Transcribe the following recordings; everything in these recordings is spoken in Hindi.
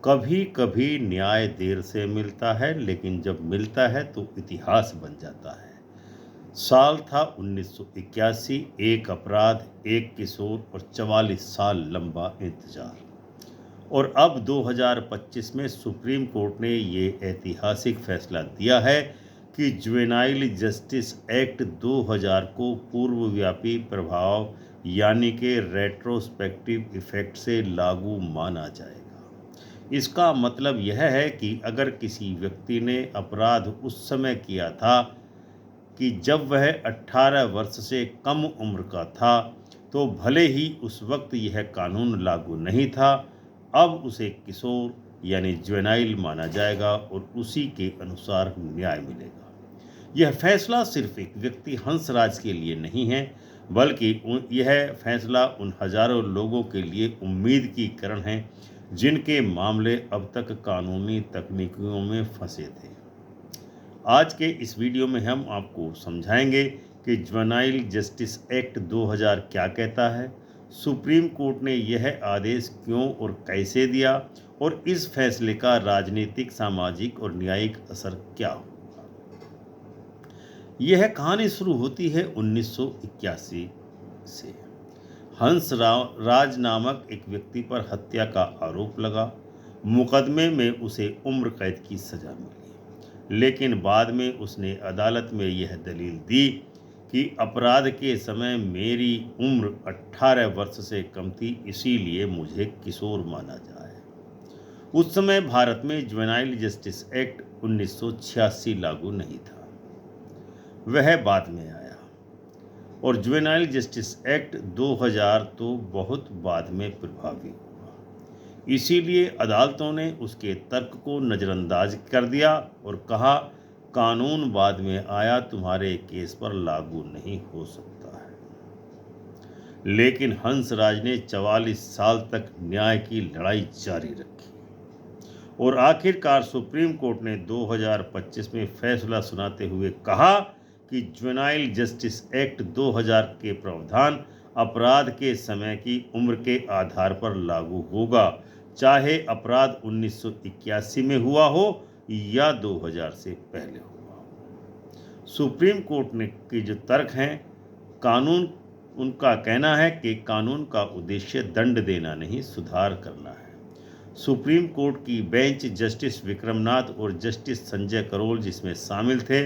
कभी कभी न्याय देर से मिलता है, लेकिन जब मिलता है तो इतिहास बन जाता है। साल था 1981। एक अपराध, एक किशोर और 44 साल लंबा इंतजार। और अब 2025 में सुप्रीम कोर्ट ने ये ऐतिहासिक फैसला दिया है कि जुवेनाइल जस्टिस एक्ट 2000 को पूर्वव्यापी प्रभाव यानी कि रेट्रोस्पेक्टिव इफेक्ट से लागू माना जाएगा। इसका मतलब यह है कि अगर किसी व्यक्ति ने अपराध उस समय किया था कि जब वह 18 वर्ष से कम उम्र का था, तो भले ही उस वक्त यह कानून लागू नहीं था, अब उसे किशोर यानी जुवेनाइल माना जाएगा और उसी के अनुसार न्याय मिलेगा। यह फैसला सिर्फ एक व्यक्ति हंसराज के लिए नहीं है, बल्कि यह फैसला उन हजारों लोगों के लिए उम्मीद की किरण है जिनके मामले अब तक कानूनी तकनीकों में फंसे थे। आज के इस वीडियो में हम आपको समझाएंगे कि जुवेनाइल जस्टिस एक्ट 2000 क्या कहता है, सुप्रीम कोर्ट ने यह आदेश क्यों और कैसे दिया, और इस फैसले का राजनीतिक, सामाजिक और न्यायिक असर क्या होगा। यह कहानी शुरू होती है 1981 से। हंस राज नामक एक व्यक्ति पर हत्या का आरोप लगा। मुकदमे में उसे उम्र कैद की सजा मिली, लेकिन बाद में उसने अदालत में यह दलील दी कि अपराध के समय मेरी उम्र 18 वर्ष से कम थी, इसीलिए मुझे किशोर माना जाए। उस समय भारत में जुवेनाइल जस्टिस एक्ट 1986 लागू नहीं था, वह बाद में आया। और जुवेनाइल जस्टिस एक्ट 2000 तो बहुत बाद में प्रभावी हुआ। इसीलिए अदालतों ने उसके तर्क को नज़रअंदाज कर दिया और कहा, कानून बाद में आया, तुम्हारे केस पर लागू नहीं हो सकता है। लेकिन हंसराज ने 44 साल तक न्याय की लड़ाई जारी रखी और आखिरकार सुप्रीम कोर्ट ने 2025 में फैसला सुनाते हुए कहा कि जुवेनाइल जस्टिस एक्ट 2000 के प्रावधान अपराध के समय की उम्र के आधार पर लागू होगा, चाहे अपराध 1981 में हुआ हो या 2000 से पहले हुआ हो। सुप्रीम कोर्ट ने की जो तर्क हैं, कानून उनका कहना है कि कानून का उद्देश्य दंड देना नहीं, सुधार करना है। सुप्रीम कोर्ट की बेंच जस्टिस विक्रमनाथ और जस्टिस संजय करोल जिसमें शामिल थे,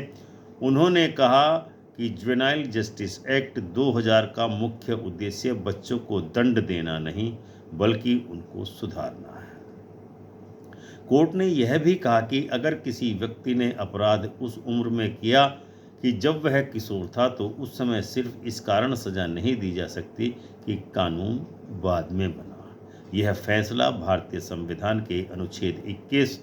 उन्होंने कहा कि जुवेनाइल जस्टिस एक्ट 2000 का मुख्य उद्देश्य बच्चों को दंड देना नहीं, बल्कि उनको सुधारना है। कोर्ट ने यह भी कहा कि अगर किसी व्यक्ति ने अपराध उस उम्र में किया कि जब वह किशोर था, तो उस समय सिर्फ इस कारण सजा नहीं दी जा सकती कि कानून बाद में बना। यह फैसला भारतीय संविधान के अनुच्छेद 21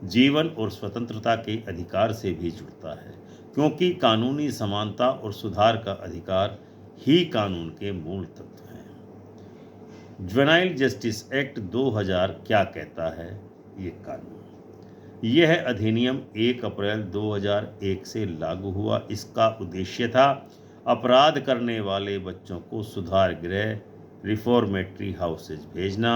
जीवन और स्वतंत्रता के अधिकार से भी जुड़ता है, क्योंकि कानूनी समानता और सुधार का अधिकार ही कानून के मूल तत्व हैं। जुवेनाइल जस्टिस एक्ट 2000 क्या कहता है? ये कानून, यह अधिनियम 1 अप्रैल 2001 से लागू हुआ। इसका उद्देश्य था अपराध करने वाले बच्चों को सुधार गृह, रिफॉर्मेटरी हाउसेज भेजना,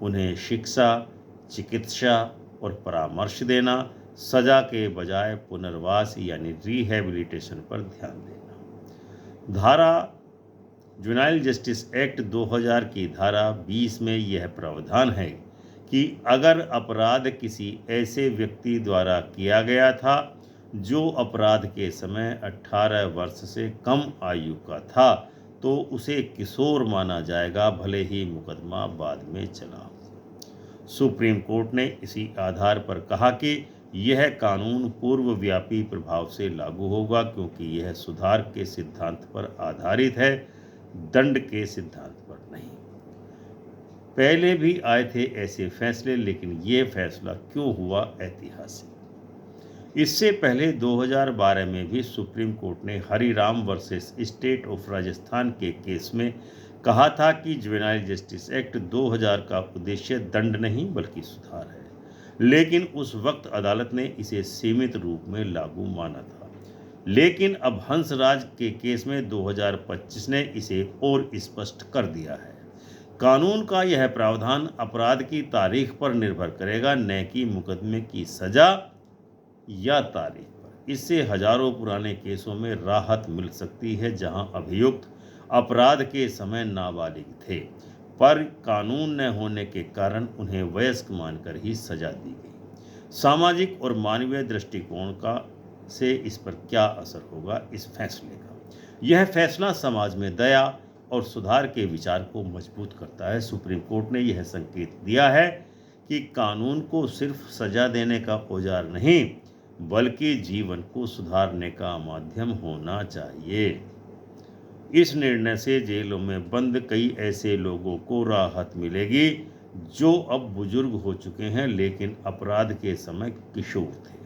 उन्हें शिक्षा, चिकित्सा और परामर्श देना, सजा के बजाय पुनर्वास यानी रिहैबिलिटेशन पर ध्यान देना। जुवेनाइल जस्टिस एक्ट 2000 की धारा 20 में यह प्रावधान है कि अगर अपराध किसी ऐसे व्यक्ति द्वारा किया गया था जो अपराध के समय 18 वर्ष से कम आयु का था, तो उसे किशोर माना जाएगा, भले ही मुकदमा बाद में चला। सुप्रीम कोर्ट ने इसी आधार पर कहा कि यह कानून पूर्वव्यापी प्रभाव से लागू होगा, क्योंकि यह सुधार के सिद्धांत पर आधारित है, दंड के सिद्धांत पर नहीं। पहले भी आए थे ऐसे फैसले, लेकिन यह फैसला क्यों हुआ ऐतिहासिक? इससे पहले 2012 में भी सुप्रीम कोर्ट ने Hariram versus state of Rajasthan के केस में कहा था कि जुवेनाइल जस्टिस एक्ट 2000 का उद्देश्य दंड नहीं बल्कि सुधार है, लेकिन उस वक्त अदालत ने इसे सीमित रूप में लागू माना था। लेकिन अब हंसराज के केस में 2025 ने इसे और स्पष्ट कर दिया है। कानून का यह प्रावधान अपराध की तारीख पर निर्भर करेगा, न कि मुकदमे की सजा या तारीख पर। इससे हजारों पुराने केसों में राहत मिल सकती है जहां अभियुक्त अपराध के समय नाबालिग थे, पर कानून न होने के कारण उन्हें वयस्क मानकर ही सजा दी गई। सामाजिक और मानवीय दृष्टिकोण का से इस पर क्या असर होगा इस फैसले का? यह फैसला समाज में दया और सुधार के विचार को मजबूत करता है। सुप्रीम कोर्ट ने यह संकेत दिया है कि कानून को सिर्फ सजा देने का औजार नहीं, बल्कि जीवन को सुधारने का माध्यम होना चाहिए। इस निर्णय से जेलों में बंद कई ऐसे लोगों को राहत मिलेगी जो अब बुजुर्ग हो चुके हैं लेकिन अपराध के समय किशोर थे।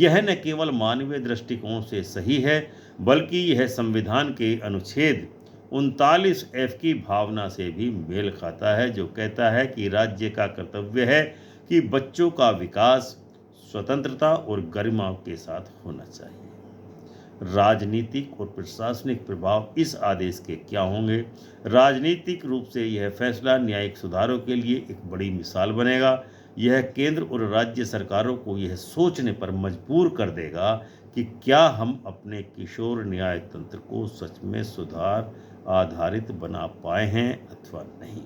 यह न केवल मानवीय दृष्टिकोण से सही है, बल्कि यह संविधान के अनुच्छेद 39F की भावना से भी मेल खाता है, जो कहता है कि राज्य का कर्तव्य है कि बच्चों का विकास स्वतंत्रता और गरिमा के साथ होना चाहिए। राजनीतिक और प्रशासनिक प्रभाव इस आदेश के क्या होंगे? राजनीतिक रूप से यह फैसला न्यायिक सुधारों के लिए एक बड़ी मिसाल बनेगा। यह केंद्र और राज्य सरकारों को यह सोचने पर मजबूर कर देगा कि क्या हम अपने किशोर न्याय तंत्र को सच में सुधार आधारित बना पाए हैं अथवा नहीं।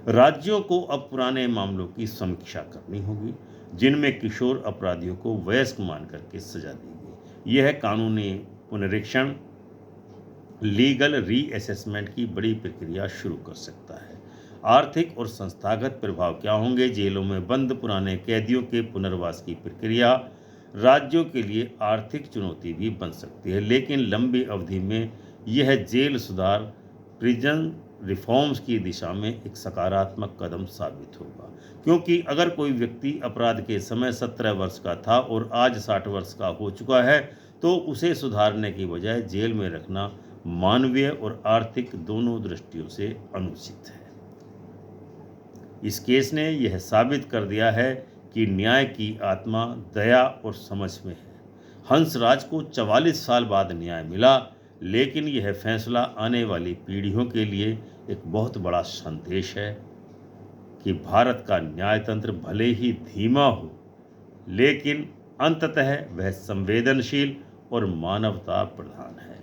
राज्यों को अब पुराने मामलों की समीक्षा करनी होगी जिनमें किशोर अपराधियों को वयस्क मान करके सजा दी गई। यह कानूनी पुनरीक्षण, लीगल रीअसेसमेंट की बड़ी प्रक्रिया शुरू कर सकता है। आर्थिक और संस्थागत प्रभाव क्या होंगे? जेलों में बंद पुराने कैदियों के पुनर्वास की प्रक्रिया राज्यों के लिए आर्थिक चुनौती भी बन सकती है, लेकिन लंबी अवधि में यह जेल सुधार, प्रिजन रिफॉर्म्स की दिशा में एक सकारात्मक कदम साबित होगा। क्योंकि अगर कोई व्यक्ति अपराध के समय 17 वर्ष का था और आज 60 वर्ष का हो चुका है, तो उसे सुधारने की बजाय जेल में रखना मानवीय और आर्थिक दोनों दृष्टियों से अनुचित है। इस केस ने यह साबित कर दिया है कि न्याय की आत्मा दया और समझ में है। हंसराज को 44 साल बाद न्याय मिला, लेकिन यह फैसला आने वाली पीढ़ियों के लिए एक बहुत बड़ा संदेश है कि भारत का न्यायतंत्र भले ही धीमा हो, लेकिन अंततः वह संवेदनशील और मानवता प्रधान है।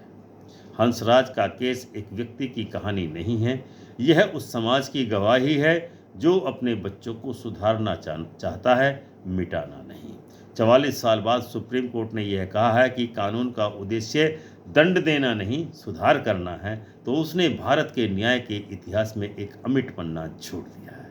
हंसराज का केस एक व्यक्ति की कहानी नहीं है, यह उस समाज की गवाही है जो अपने बच्चों को सुधारना चाहता है, मिटाना नहीं। 44 साल बाद सुप्रीम कोर्ट ने यह कहा है कि कानून का उद्देश्य दंड देना नहीं, सुधार करना है, तो उसने भारत के न्याय के इतिहास में एक अमिट पन्ना छोड़ दिया है।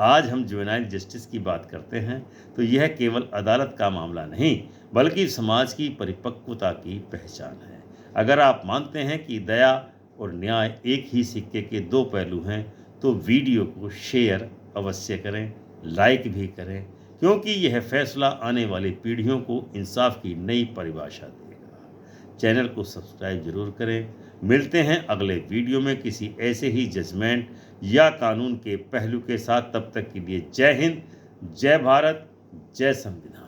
आज हम जुवेनाइल जस्टिस की बात करते हैं तो यह केवल अदालत का मामला नहीं, बल्कि समाज की परिपक्वता की पहचान है। अगर आप मानते हैं कि दया और न्याय एक ही सिक्के के दो पहलू हैं, तो वीडियो को शेयर अवश्य करें, लाइक भी करें, क्योंकि यह फैसला आने वाली पीढ़ियों को इंसाफ की नई परिभाषा देगा। चैनल को सब्सक्राइब जरूर करें। मिलते हैं अगले वीडियो में किसी ऐसे ही जजमेंट या कानून के पहलू के साथ। तब तक के लिए जय हिंद, जय भारत, जय संविधान।